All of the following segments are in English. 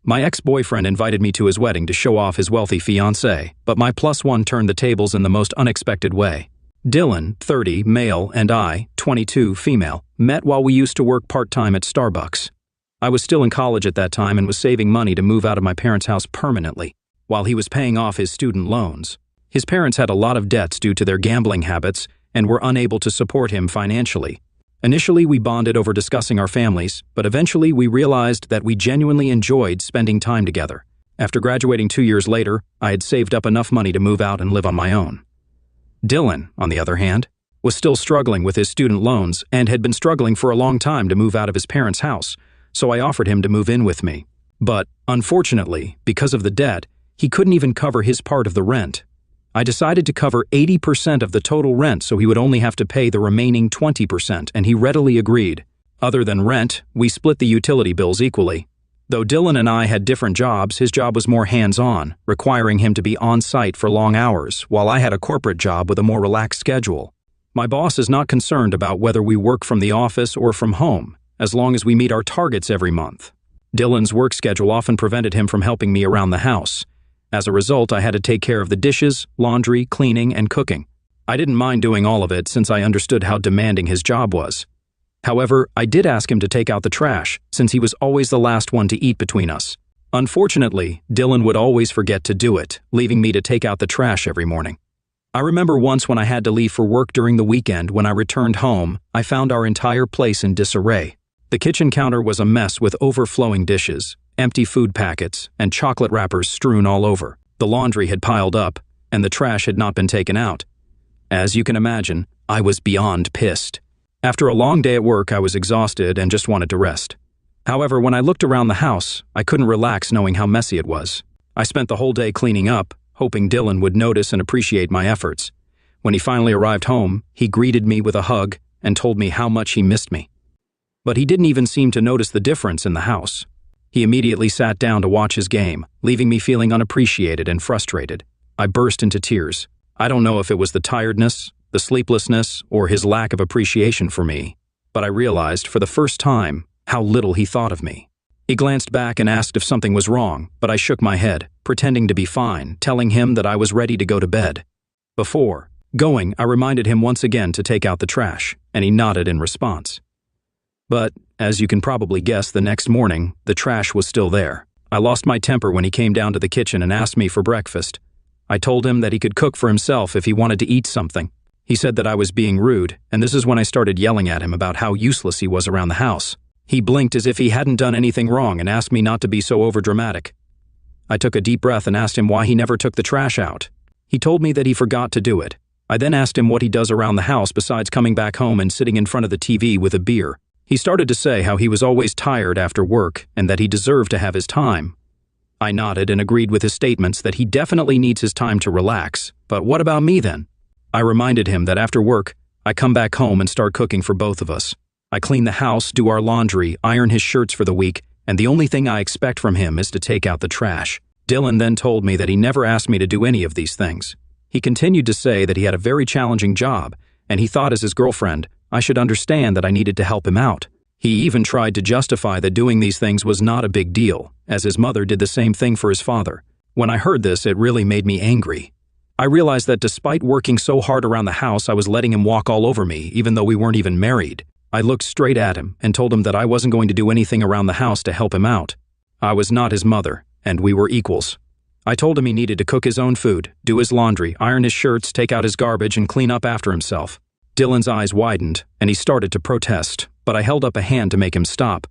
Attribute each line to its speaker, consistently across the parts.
Speaker 1: My ex-boyfriend invited me to his wedding to show off his wealthy fiancée, but my +1 turned the tables in the most unexpected way. Dylan, 30, male, and I, 22, female, met while we used to work part-time at Starbucks. I was still in college at that time and was saving money to move out of my parents' house permanently, while he was paying off his student loans. His parents had a lot of debts due to their gambling habits and were unable to support him financially. Initially, we bonded over discussing our families, but eventually we realized that we genuinely enjoyed spending time together. After graduating 2 years later, I had saved up enough money to move out and live on my own. Dylan, on the other hand, was still struggling with his student loans and had been struggling for a long time to move out of his parents' house, so I offered him to move in with me. But, unfortunately, because of the debt, he couldn't even cover his part of the rent. I decided to cover 80% of the total rent so he would only have to pay the remaining 20%, and he readily agreed. Other than rent, we split the utility bills equally. Though Dylan and I had different jobs, his job was more hands-on, requiring him to be on-site for long hours, while I had a corporate job with a more relaxed schedule. My boss is not concerned about whether we work from the office or from home, as long as we meet our targets every month. Dylan's work schedule often prevented him from helping me around the house. As a result, I had to take care of the dishes, laundry, cleaning, and cooking. I didn't mind doing all of it since I understood how demanding his job was. However, I did ask him to take out the trash, since he was always the last one to eat between us. Unfortunately, Dylan would always forget to do it, leaving me to take out the trash every morning. I remember once when I had to leave for work during the weekend. When I returned home, I found our entire place in disarray. The kitchen counter was a mess with overflowing dishes, empty food packets, and chocolate wrappers strewn all over. The laundry had piled up, and the trash had not been taken out. As you can imagine, I was beyond pissed. After a long day at work, I was exhausted and just wanted to rest. However, when I looked around the house, I couldn't relax knowing how messy it was. I spent the whole day cleaning up, hoping Dylan would notice and appreciate my efforts. When he finally arrived home, he greeted me with a hug and told me how much he missed me. But he didn't even seem to notice the difference in the house. He immediately sat down to watch his game, leaving me feeling unappreciated and frustrated. I burst into tears. I don't know if it was the tiredness, the sleeplessness, or his lack of appreciation for me, but I realized for the first time how little he thought of me. He glanced back and asked if something was wrong, but I shook my head, pretending to be fine, telling him that I was ready to go to bed. Before going, I reminded him once again to take out the trash, and he nodded in response. But, as you can probably guess, the next morning, the trash was still there. I lost my temper when he came down to the kitchen and asked me for breakfast. I told him that he could cook for himself if he wanted to eat something. He said that I was being rude, and this is when I started yelling at him about how useless he was around the house. He blinked as if he hadn't done anything wrong and asked me not to be so overdramatic. I took a deep breath and asked him why he never took the trash out. He told me that he forgot to do it. I then asked him what he does around the house besides coming back home and sitting in front of the TV with a beer. He started to say how he was always tired after work and that he deserved to have his time. I nodded and agreed with his statements that he definitely needs his time to relax, but what about me then? I reminded him that after work, I come back home and start cooking for both of us. I clean the house, do our laundry, iron his shirts for the week, and the only thing I expect from him is to take out the trash. Dylan then told me that he never asked me to do any of these things. He continued to say that he had a very challenging job, and he thought as his girlfriend, I should understand that I needed to help him out. He even tried to justify that doing these things was not a big deal, as his mother did the same thing for his father. When I heard this, it really made me angry. I realized that despite working so hard around the house, I was letting him walk all over me, even though we weren't even married. I looked straight at him and told him that I wasn't going to do anything around the house to help him out. I was not his mother, and we were equals. I told him he needed to cook his own food, do his laundry, iron his shirts, take out his garbage, and clean up after himself. Dylan's eyes widened, and he started to protest, but I held up a hand to make him stop.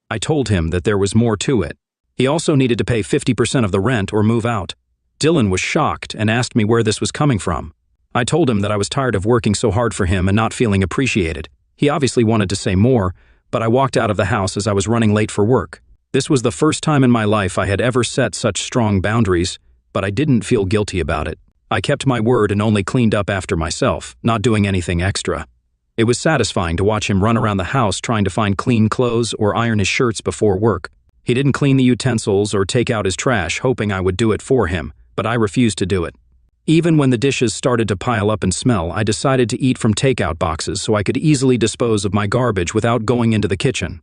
Speaker 1: I told him that there was more to it. He also needed to pay 50% of the rent or move out. Dylan was shocked and asked me where this was coming from. I told him that I was tired of working so hard for him and not feeling appreciated. He obviously wanted to say more, but I walked out of the house as I was running late for work. This was the first time in my life I had ever set such strong boundaries, but I didn't feel guilty about it. I kept my word and only cleaned up after myself, not doing anything extra. It was satisfying to watch him run around the house trying to find clean clothes or iron his shirts before work. He didn't clean the utensils or take out his trash, hoping I would do it for him, but I refused to do it. Even when the dishes started to pile up and smell, I decided to eat from takeout boxes so I could easily dispose of my garbage without going into the kitchen.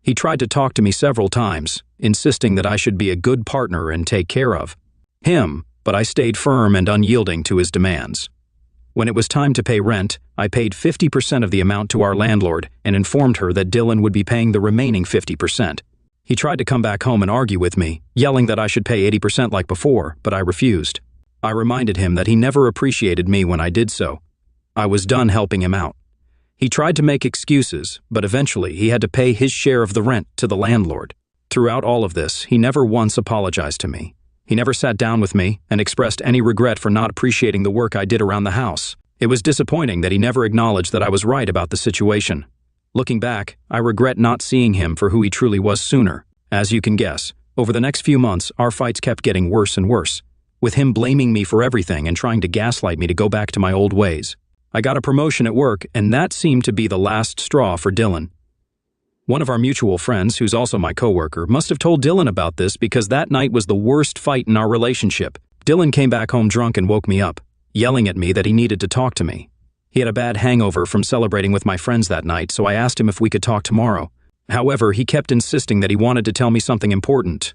Speaker 1: He tried to talk to me several times, insisting that I should be a good partner and take care of him, but I stayed firm and unyielding to his demands. When it was time to pay rent, I paid 50% of the amount to our landlord and informed her that Dylan would be paying the remaining 50%. He tried to come back home and argue with me, yelling that I should pay 80% like before, but I refused. I reminded him that he never appreciated me when I did so. I was done helping him out. He tried to make excuses, but eventually he had to pay his share of the rent to the landlord. Throughout all of this, he never once apologized to me. He never sat down with me and expressed any regret for not appreciating the work I did around the house. It was disappointing that he never acknowledged that I was right about the situation. Looking back, I regret not seeing him for who he truly was sooner. As you can guess, over the next few months, our fights kept getting worse and worse, with him blaming me for everything and trying to gaslight me to go back to my old ways. I got a promotion at work, and that seemed to be the last straw for Dylan. One of our mutual friends, who's also my coworker, must have told Dylan about this because that night was the worst fight in our relationship. Dylan came back home drunk and woke me up, yelling at me that he needed to talk to me. He had a bad hangover from celebrating with my friends that night, so I asked him if we could talk tomorrow. However, he kept insisting that he wanted to tell me something important.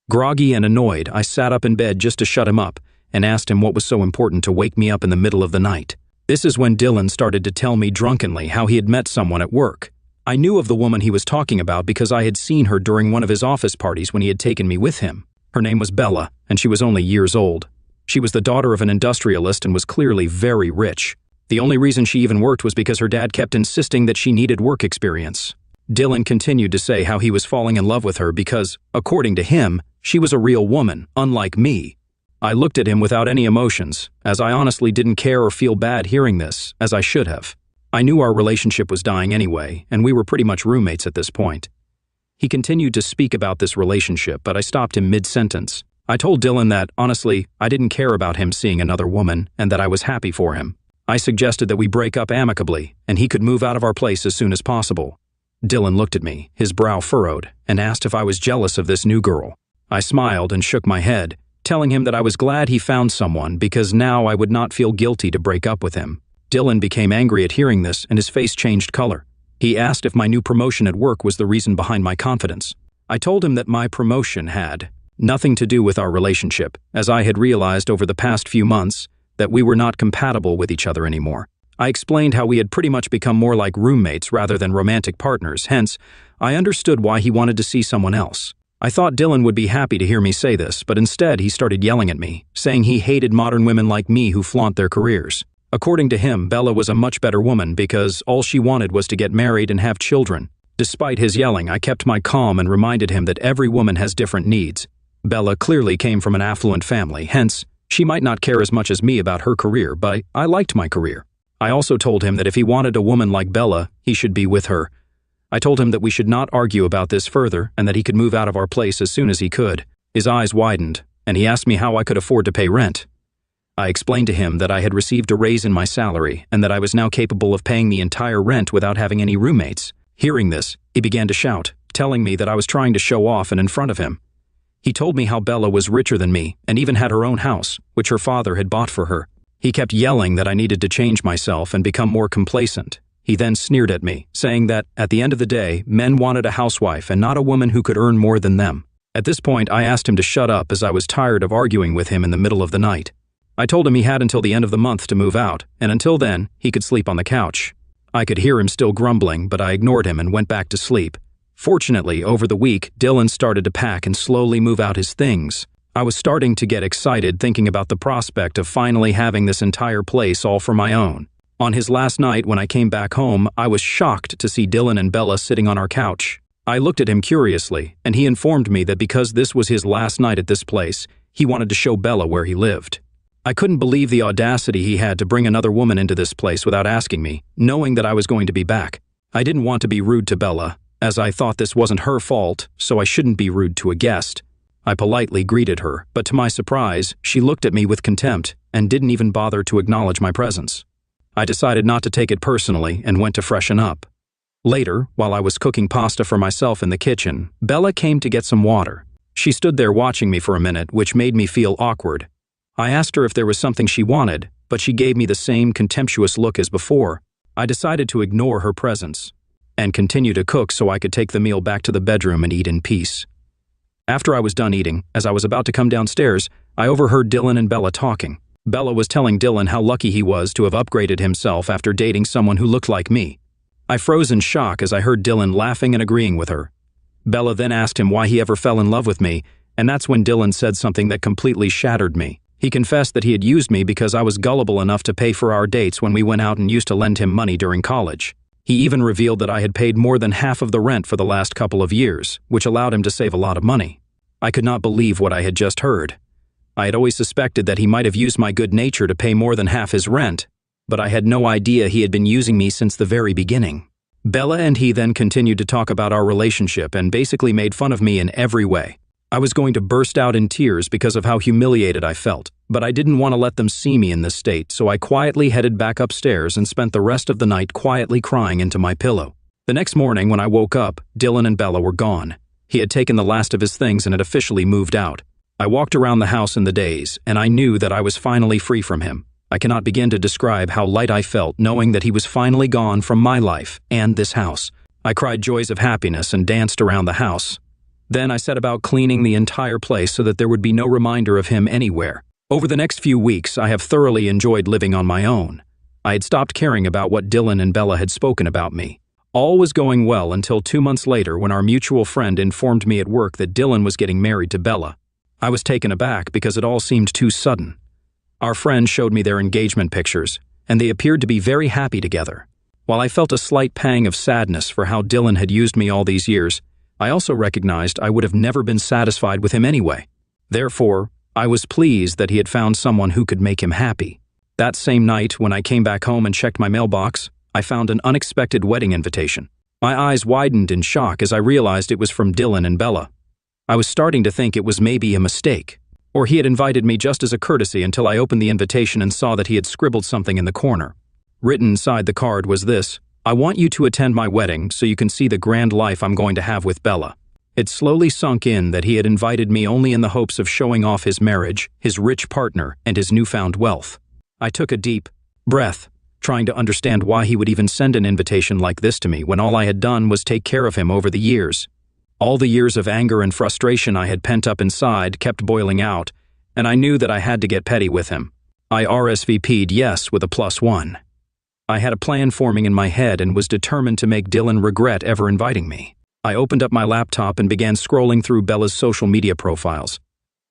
Speaker 1: Groggy and annoyed, I sat up in bed just to shut him up and asked him what was so important to wake me up in the middle of the night. This is when Dylan started to tell me drunkenly how he had met someone at work. I knew of the woman he was talking about because I had seen her during one of his office parties when he had taken me with him. Her name was Bella, and she was only years old. She was the daughter of an industrialist and was clearly very rich. The only reason she even worked was because her dad kept insisting that she needed work experience. Dylan continued to say how he was falling in love with her because, according to him, she was a real woman, unlike me. I looked at him without any emotions, as I honestly didn't care or feel bad hearing this, as I should have. I knew our relationship was dying anyway, and we were pretty much roommates at this point. He continued to speak about this relationship, but I stopped him mid-sentence. I told Dylan that, honestly, I didn't care about him seeing another woman and that I was happy for him. I suggested that we break up amicably, and he could move out of our place as soon as possible. Dylan looked at me, his brow furrowed, and asked if I was jealous of this new girl. I smiled and shook my head, telling him that I was glad he found someone because now I would not feel guilty to break up with him. Dylan became angry at hearing this and his face changed color. He asked if my new promotion at work was the reason behind my confidence. I told him that my promotion had nothing to do with our relationship, as I had realized over the past few months that we were not compatible with each other anymore. I explained how we had pretty much become more like roommates rather than romantic partners, hence, I understood why he wanted to see someone else. I thought Dylan would be happy to hear me say this, but instead he started yelling at me, saying he hated modern women like me who flaunt their careers. According to him, Bella was a much better woman because all she wanted was to get married and have children. Despite his yelling, I kept my calm and reminded him that every woman has different needs. Bella clearly came from an affluent family, hence, she might not care as much as me about her career, but I liked my career. I also told him that if he wanted a woman like Bella, he should be with her. I told him that we should not argue about this further and that he could move out of our place as soon as he could. His eyes widened, and he asked me how I could afford to pay rent. I explained to him that I had received a raise in my salary and that I was now capable of paying the entire rent without having any roommates. Hearing this, he began to shout, telling me that I was trying to show off and in front of him. He told me how Bella was richer than me and even had her own house, which her father had bought for her. He kept yelling that I needed to change myself and become more complacent. He then sneered at me, saying that, at the end of the day, men wanted a housewife and not a woman who could earn more than them. At this point, I asked him to shut up as I was tired of arguing with him in the middle of the night. I told him he had until the end of the month to move out, and until then, he could sleep on the couch. I could hear him still grumbling, but I ignored him and went back to sleep. Fortunately, over the week, Dylan started to pack and slowly move out his things. I was starting to get excited thinking about the prospect of finally having this entire place all for my own. On his last night when I came back home, I was shocked to see Dylan and Bella sitting on our couch. I looked at him curiously, and he informed me that because this was his last night at this place, he wanted to show Bella where he lived. I couldn't believe the audacity he had to bring another woman into this place without asking me, knowing that I was going to be back. I didn't want to be rude to Bella, as I thought this wasn't her fault, so I shouldn't be rude to a guest. I politely greeted her, but to my surprise, she looked at me with contempt and didn't even bother to acknowledge my presence. I decided not to take it personally and went to freshen up. Later, while I was cooking pasta for myself in the kitchen, Bella came to get some water. She stood there watching me for a minute, which made me feel awkward. I asked her if there was something she wanted, but she gave me the same contemptuous look as before. I decided to ignore her presence. and continue to cook so I could take the meal back to the bedroom and eat in peace. After I was done eating, as I was about to come downstairs, I overheard Dylan and Bella talking. Bella was telling Dylan how lucky he was to have upgraded himself after dating someone who looked like me. I froze in shock as I heard Dylan laughing and agreeing with her. Bella then asked him why he ever fell in love with me, and that's when Dylan said something that completely shattered me. He confessed that he had used me because I was gullible enough to pay for our dates when we went out and used to lend him money during college. He even revealed that I had paid more than half of the rent for the last couple of years, which allowed him to save a lot of money. I could not believe what I had just heard. I had always suspected that he might have used my good nature to pay more than half his rent, but I had no idea he had been using me since the very beginning. Bella and he then continued to talk about our relationship and basically made fun of me in every way. I was going to burst out in tears because of how humiliated I felt, but I didn't want to let them see me in this state, so I quietly headed back upstairs and spent the rest of the night quietly crying into my pillow. The next morning when I woke up, Dylan and Bella were gone. He had taken the last of his things and had officially moved out. I walked around the house in the daze, and I knew that I was finally free from him. I cannot begin to describe how light I felt knowing that he was finally gone from my life and this house. I cried joys of happiness and danced around the house. Then I set about cleaning the entire place so that there would be no reminder of him anywhere. Over the next few weeks, I have thoroughly enjoyed living on my own. I had stopped caring about what Dylan and Bella had spoken about me. All was going well until 2 months later when our mutual friend informed me at work that Dylan was getting married to Bella. I was taken aback because it all seemed too sudden. Our friend showed me their engagement pictures, and they appeared to be very happy together. While I felt a slight pang of sadness for how Dylan had used me all these years, I also recognized I would have never been satisfied with him anyway. Therefore, I was pleased that he had found someone who could make him happy. That same night, when I came back home and checked my mailbox, I found an unexpected wedding invitation. My eyes widened in shock as I realized it was from Dylan and Bella. I was starting to think it was maybe a mistake, or he had invited me just as a courtesy until I opened the invitation and saw that he had scribbled something in the corner. Written inside the card was this: "I want you to attend my wedding so you can see the grand life I'm going to have with Bella." It slowly sunk in that he had invited me only in the hopes of showing off his marriage, his rich partner, and his newfound wealth. I took a deep breath, trying to understand why he would even send an invitation like this to me when all I had done was take care of him over the years. All the years of anger and frustration I had pent up inside kept boiling out, and I knew that I had to get petty with him. I RSVP'd yes with a +1. I had a plan forming in my head and was determined to make Dylan regret ever inviting me. I opened up my laptop and began scrolling through Bella's social media profiles.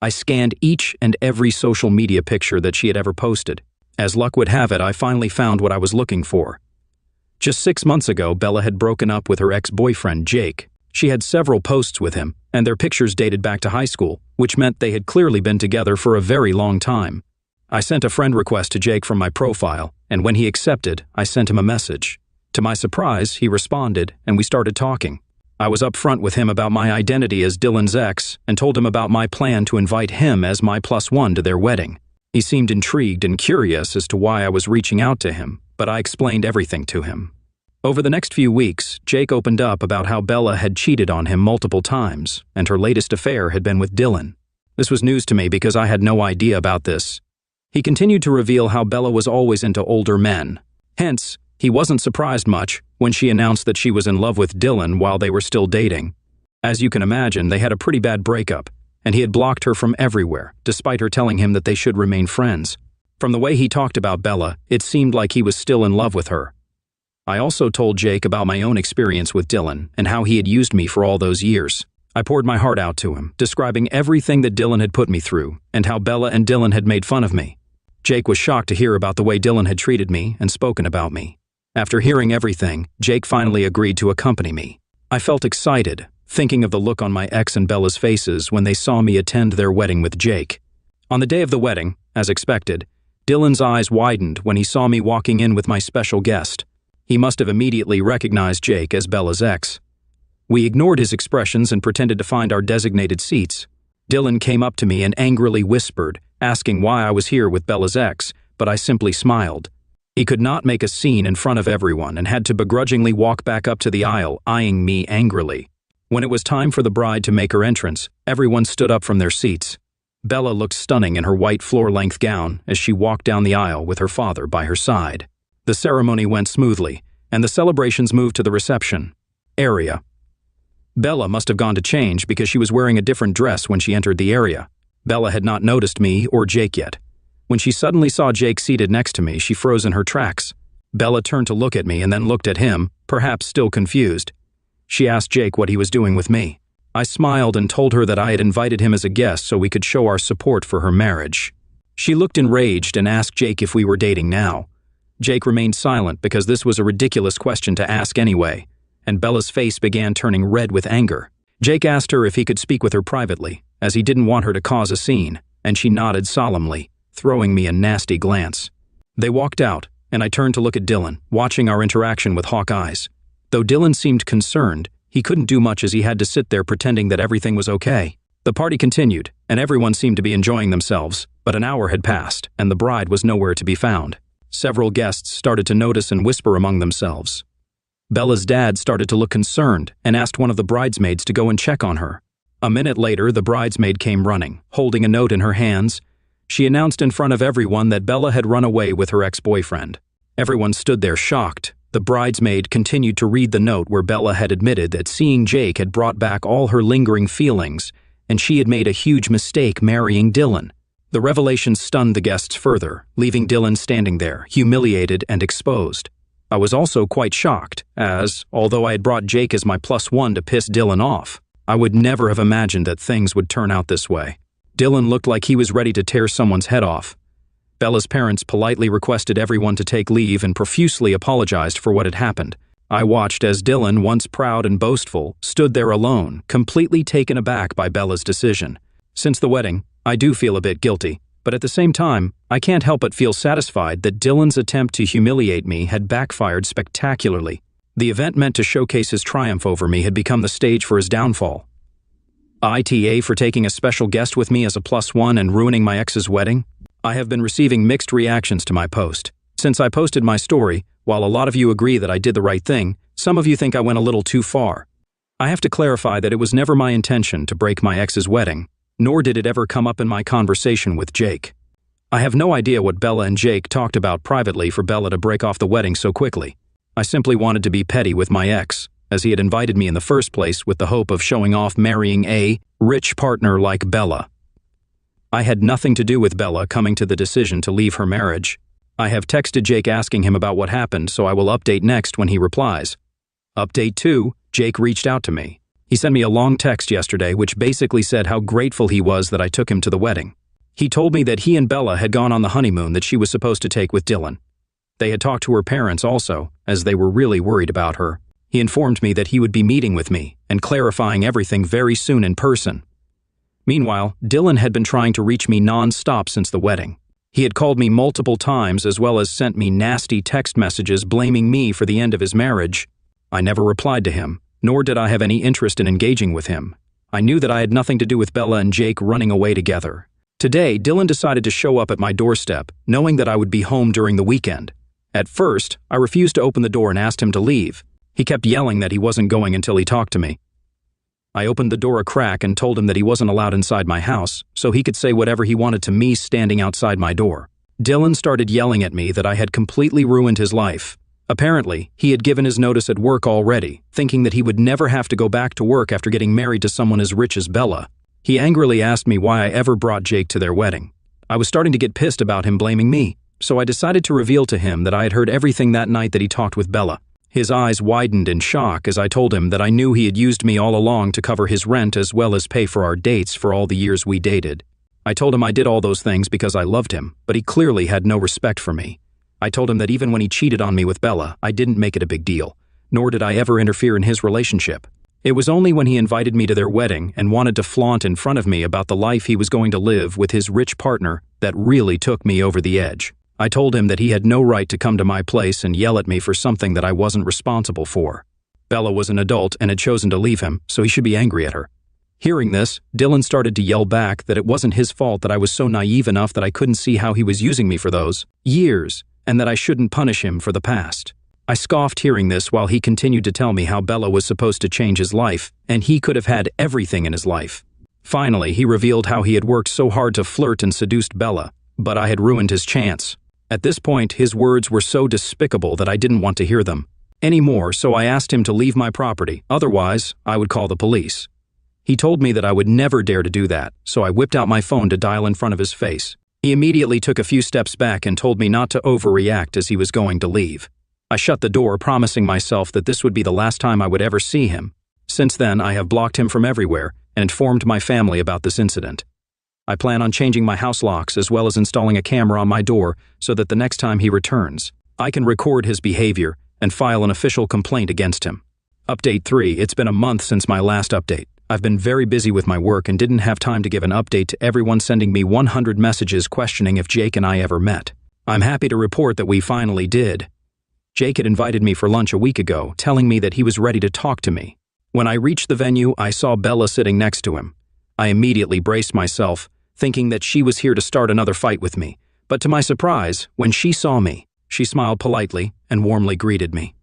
Speaker 1: I scanned each and every social media picture that she had ever posted. As luck would have it, I finally found what I was looking for. Just 6 months ago, Bella had broken up with her ex-boyfriend, Jake. She had several posts with him, and their pictures dated back to high school, which meant they had clearly been together for a very long time. I sent a friend request to Jake from my profile, and when he accepted, I sent him a message. To my surprise, he responded, and we started talking. I was upfront with him about my identity as Dylan's ex and told him about my plan to invite him as my +1 to their wedding. He seemed intrigued and curious as to why I was reaching out to him, but I explained everything to him. Over the next few weeks, Jake opened up about how Bella had cheated on him multiple times, and her latest affair had been with Dylan. This was news to me because I had no idea about this. He continued to reveal how Bella was always into older men. Hence, he wasn't surprised much when she announced that she was in love with Dylan while they were still dating. As you can imagine, they had a pretty bad breakup, and he had blocked her from everywhere, despite her telling him that they should remain friends. From the way he talked about Bella, it seemed like he was still in love with her. I also told Jake about my own experience with Dylan and how he had used me for all those years. I poured my heart out to him, describing everything that Dylan had put me through and how Bella and Dylan had made fun of me. Jake was shocked to hear about the way Dylan had treated me and spoken about me. After hearing everything, Jake finally agreed to accompany me. I felt excited, thinking of the look on my ex and Bella's faces when they saw me attend their wedding with Jake. On the day of the wedding, as expected, Dylan's eyes widened when he saw me walking in with my special guest. He must have immediately recognized Jake as Bella's ex. We ignored his expressions and pretended to find our designated seats. Dylan came up to me and angrily whispered, asking why I was here with Bella's ex, but I simply smiled. He could not make a scene in front of everyone and had to begrudgingly walk back up to the aisle, eyeing me angrily. When it was time for the bride to make her entrance, everyone stood up from their seats. Bella looked stunning in her white floor-length gown as she walked down the aisle with her father by her side. The ceremony went smoothly, and the celebrations moved to the reception area. Bella must have gone to change because she was wearing a different dress when she entered the area. Bella had not noticed me or Jake yet. When she suddenly saw Jake seated next to me, she froze in her tracks. Bella turned to look at me and then looked at him, perhaps still confused. She asked Jake what he was doing with me. I smiled and told her that I had invited him as a guest so we could show our support for her marriage. She looked enraged and asked Jake if we were dating now. Jake remained silent because this was a ridiculous question to ask anyway, and Bella's face began turning red with anger. Jake asked her if he could speak with her privately, as he didn't want her to cause a scene, and she nodded solemnly, throwing me a nasty glance. They walked out, and I turned to look at Dylan, watching our interaction with hawk eyes. Though Dylan seemed concerned, he couldn't do much as he had to sit there pretending that everything was okay. The party continued, and everyone seemed to be enjoying themselves, but an hour had passed, and the bride was nowhere to be found. Several guests started to notice and whisper among themselves. Bella's dad started to look concerned and asked one of the bridesmaids to go and check on her. A minute later, the bridesmaid came running, holding a note in her hands. She announced in front of everyone that Bella had run away with her ex-boyfriend. Everyone stood there shocked. The bridesmaid continued to read the note where Bella had admitted that seeing Jake had brought back all her lingering feelings, and she had made a huge mistake marrying Dylan. The revelation stunned the guests further, leaving Dylan standing there, humiliated and exposed. I was also quite shocked, as, although I had brought Jake as my +1 to piss Dylan off, I would never have imagined that things would turn out this way. Dylan looked like he was ready to tear someone's head off. Bella's parents politely requested everyone to take leave and profusely apologized for what had happened. I watched as Dylan, once proud and boastful, stood there alone, completely taken aback by Bella's decision. Since the wedding, I do feel a bit guilty, but at the same time, I can't help but feel satisfied that Dylan's attempt to humiliate me had backfired spectacularly. The event meant to showcase his triumph over me had become the stage for his downfall. ITA for taking a special guest with me as a +1 and ruining my ex's wedding? I have been receiving mixed reactions to my post. Since I posted my story, while a lot of you agree that I did the right thing, some of you think I went a little too far. I have to clarify that it was never my intention to break my ex's wedding, nor did it ever come up in my conversation with Jake. I have no idea what Bella and Jake talked about privately for Bella to break off the wedding so quickly. I simply wanted to be petty with my ex, as he had invited me in the first place with the hope of showing off marrying a rich partner like Bella. I had nothing to do with Bella coming to the decision to leave her marriage. I have texted Jake asking him about what happened, so I will update next when he replies. Update 2, Jake reached out to me. He sent me a long text yesterday which basically said how grateful he was that I took him to the wedding. He told me that he and Bella had gone on the honeymoon that she was supposed to take with Dylan. They had talked to her parents also, as they were really worried about her. He informed me that he would be meeting with me and clarifying everything very soon in person. Meanwhile, Dylan had been trying to reach me non-stop since the wedding. He had called me multiple times as well as sent me nasty text messages blaming me for the end of his marriage. I never replied to him, nor did I have any interest in engaging with him. I knew that I had nothing to do with Bella and Jake running away together. Today, Dylan decided to show up at my doorstep, knowing that I would be home during the weekend. At first, I refused to open the door and asked him to leave. He kept yelling that he wasn't going until he talked to me. I opened the door a crack and told him that he wasn't allowed inside my house, so he could say whatever he wanted to me standing outside my door. Dylan started yelling at me that I had completely ruined his life. Apparently, he had given his notice at work already, thinking that he would never have to go back to work after getting married to someone as rich as Bella. He angrily asked me why I ever brought Jake to their wedding. I was starting to get pissed about him blaming me, so I decided to reveal to him that I had heard everything that night that he talked with Bella. His eyes widened in shock as I told him that I knew he had used me all along to cover his rent as well as pay for our dates for all the years we dated. I told him I did all those things because I loved him, but he clearly had no respect for me. I told him that even when he cheated on me with Bella, I didn't make it a big deal, nor did I ever interfere in his relationship. It was only when he invited me to their wedding and wanted to flaunt in front of me about the life he was going to live with his rich partner that really took me over the edge. I told him that he had no right to come to my place and yell at me for something that I wasn't responsible for. Bella was an adult and had chosen to leave him, so he should be angry at her. Hearing this, Dylan started to yell back that it wasn't his fault that I was so naive enough that I couldn't see how he was using me for those years, and that I shouldn't punish him for the past. I scoffed hearing this while he continued to tell me how Bella was supposed to change his life, and he could have had everything in his life. Finally, he revealed how he had worked so hard to flirt and seduced Bella, but I had ruined his chance. At this point, his words were so despicable that I didn't want to hear them. anymore, so I asked him to leave my property, otherwise I would call the police. He told me that I would never dare to do that, so I whipped out my phone to dial in front of his face. He immediately took a few steps back and told me not to overreact as he was going to leave. I shut the door, promising myself that this would be the last time I would ever see him. Since then, I have blocked him from everywhere and informed my family about this incident. I plan on changing my house locks as well as installing a camera on my door so that the next time he returns, I can record his behavior and file an official complaint against him. Update 3. It's been a month since my last update. I've been very busy with my work and didn't have time to give an update to everyone sending me 100 messages questioning if Jake and I ever met. I'm happy to report that we finally did. Jake had invited me for lunch a week ago, telling me that he was ready to talk to me. When I reached the venue, I saw Bella sitting next to him. I immediately braced myself, thinking that she was here to start another fight with me. But to my surprise, when she saw me, she smiled politely and warmly greeted me.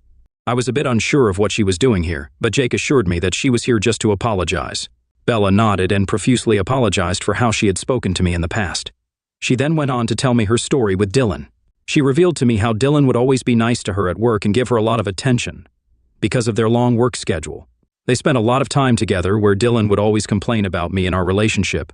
Speaker 1: I was a bit unsure of what she was doing here, but Jake assured me that she was here just to apologize. Bella nodded and profusely apologized for how she had spoken to me in the past. She then went on to tell me her story with Dylan. She revealed to me how Dylan would always be nice to her at work and give her a lot of attention because of their long work schedule. They spent a lot of time together where Dylan would always complain about me and our relationship.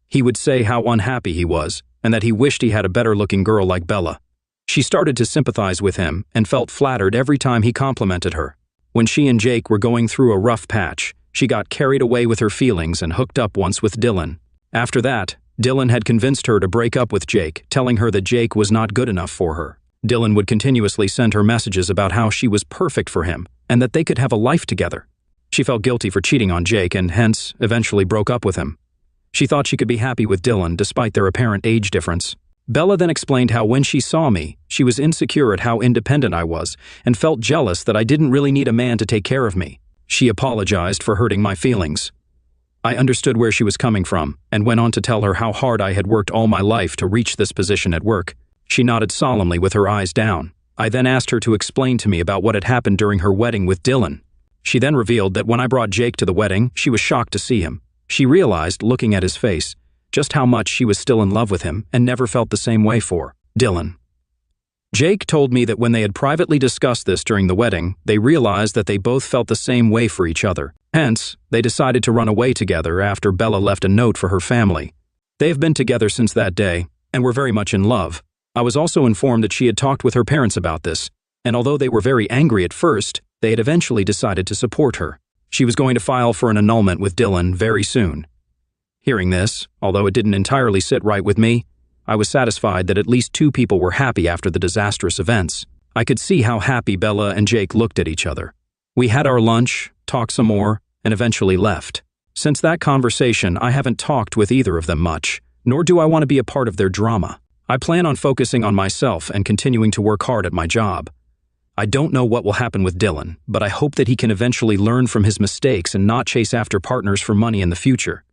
Speaker 1: He would say how unhappy he was and that he wished he had a better-looking girl like Bella. She started to sympathize with him and felt flattered every time he complimented her. When she and Jake were going through a rough patch, she got carried away with her feelings and hooked up once with Dylan. After that, Dylan had convinced her to break up with Jake, telling her that Jake was not good enough for her. Dylan would continuously send her messages about how she was perfect for him and that they could have a life together. She felt guilty for cheating on Jake and hence eventually broke up with him. She thought she could be happy with Dylan despite their apparent age difference. Bella then explained how when she saw me, she was insecure at how independent I was and felt jealous that I didn't really need a man to take care of me. She apologized for hurting my feelings. I understood where she was coming from and went on to tell her how hard I had worked all my life to reach this position at work. She nodded solemnly with her eyes down. I then asked her to explain to me about what had happened during her wedding with Dylan. She then revealed that when I brought Jake to the wedding, she was shocked to see him. She realized, looking at his face, just how much she was still in love with him and never felt the same way for Dylan. Jake told me that when they had privately discussed this during the wedding, they realized that they both felt the same way for each other. Hence, they decided to run away together after Bella left a note for her family. They have been together since that day and were very much in love. I was also informed that she had talked with her parents about this, and although they were very angry at first, they had eventually decided to support her. She was going to file for an annulment with Dylan very soon. Hearing this, although it didn't entirely sit right with me, I was satisfied that at least two people were happy after the disastrous events. I could see how happy Bella and Jake looked at each other. We had our lunch, talked some more, and eventually left. Since that conversation, I haven't talked with either of them much, nor do I want to be a part of their drama. I plan on focusing on myself and continuing to work hard at my job. I don't know what will happen with Dylan, but I hope that he can eventually learn from his mistakes and not chase after partners for money in the future.